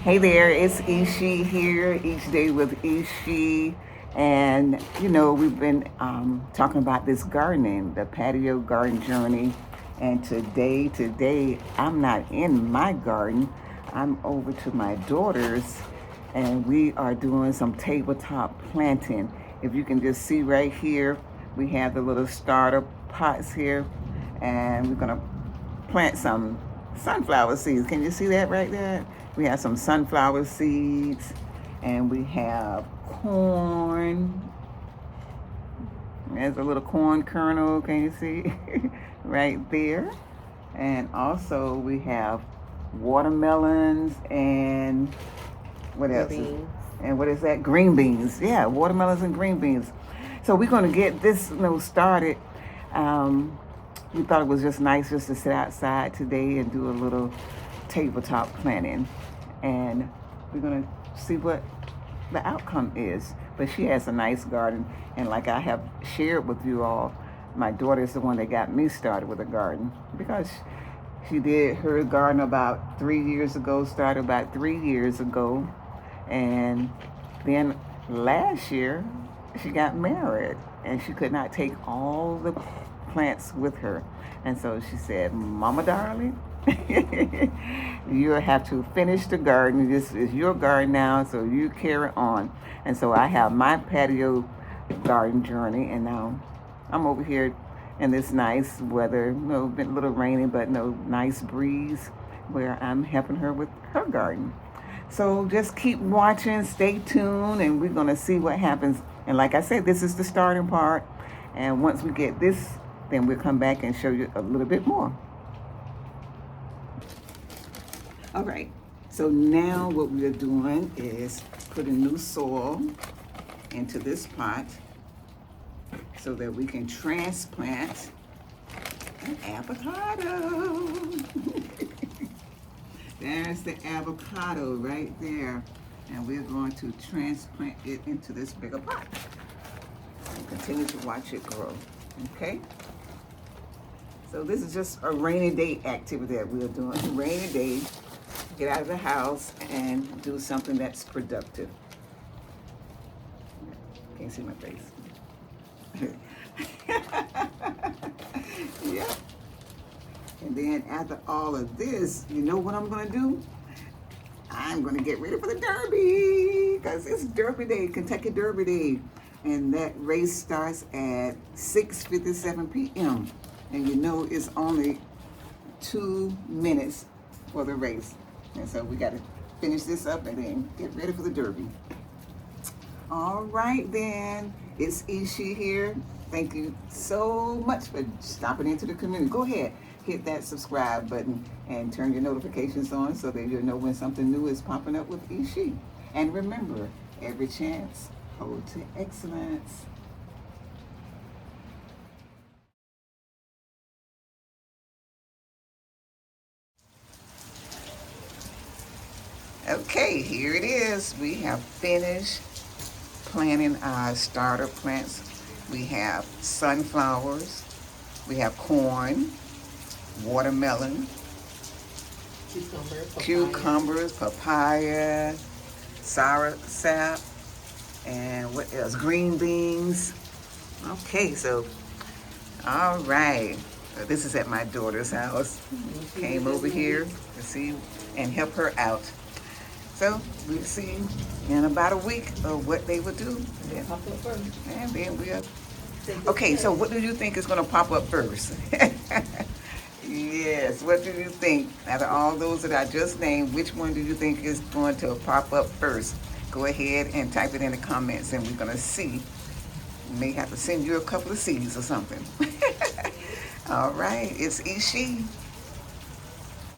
Hey there, it's Ishi here, each day with Ishi. And we've been talking about this gardening, the patio garden journey. And today, I'm not in my garden. I'm over to my daughter's, and we are doing some tabletop planting. If you can just see right here, we have the little starter pots here, and we're gonna plant some sunflower seeds. Can you see that right there? We have some sunflower seeds, and we have corn. There's a little corn kernel, can you see? Right there. And also we have watermelons and what Green else? beans. And what is that? Green beans. Yeah, watermelons and green beans. So we're going to get this started. Um, we thought it was just nice just to sit outside today and do a little tabletop planting. And we're going to see what the outcome is. But she has a nice garden. And like I have shared with you all, my daughter is the one that got me started with a garden because she did her garden about 3 years ago, started about 3 years ago. And then last year, she got married and she could not take all the plants with her. And so she said, Mama darling, you'll have to finish the garden. This is your garden now, so you carry on. And so I have my patio garden journey, and now I'm over here in this nice weather. Been a little rainy, but nice breeze where I'm helping her with her garden. So just keep watching, stay tuned, and we're going to see what happens. And like I said, this is the starting part. And once we get this, then we'll come back and show you a little bit more. All right. So now what we are doing is putting new soil into this pot so that we can transplant an avocado. There's the avocado right there. And we're going to transplant it into this bigger pot. And continue to watch it grow. Okay? So this is just a rainy day activity that we're doing. Rainy day, get out of the house and do something that's productive. Can't see my face. Yeah. And then after all of this, you know what I'm gonna do? I'm gonna get ready for the Derby because it's Derby Day, Kentucky Derby Day, and that race starts at 6:57 p.m. And it's only 2 minutes for the race, and so we got to finish this up and then get ready for the Derby. All right, then. It's Ishi here. Thank you so much for stopping into the community. Go ahead, hit that subscribe button and turn your notifications on so that you'll know when something new is popping up with Ishi. And remember, every chance, hold to excellence. Okay, here it is. We have finished planting our starter plants. We have sunflowers, we have corn, watermelon, cucumbers, papaya, sour sap, and what else? Green beans. Okay, so, all right. So this is at my daughter's house. Came over here to see and help her out. So we'll see in about a week of what they will do. And then we'll. Okay, so what do you think is going to pop up first? Yes, what do you think? Out of all those that I just named, which one do you think is going to pop up first? Go ahead and type it in the comments and we're going to see. We may have to send you a couple of seeds or something. All right, it's Ishi.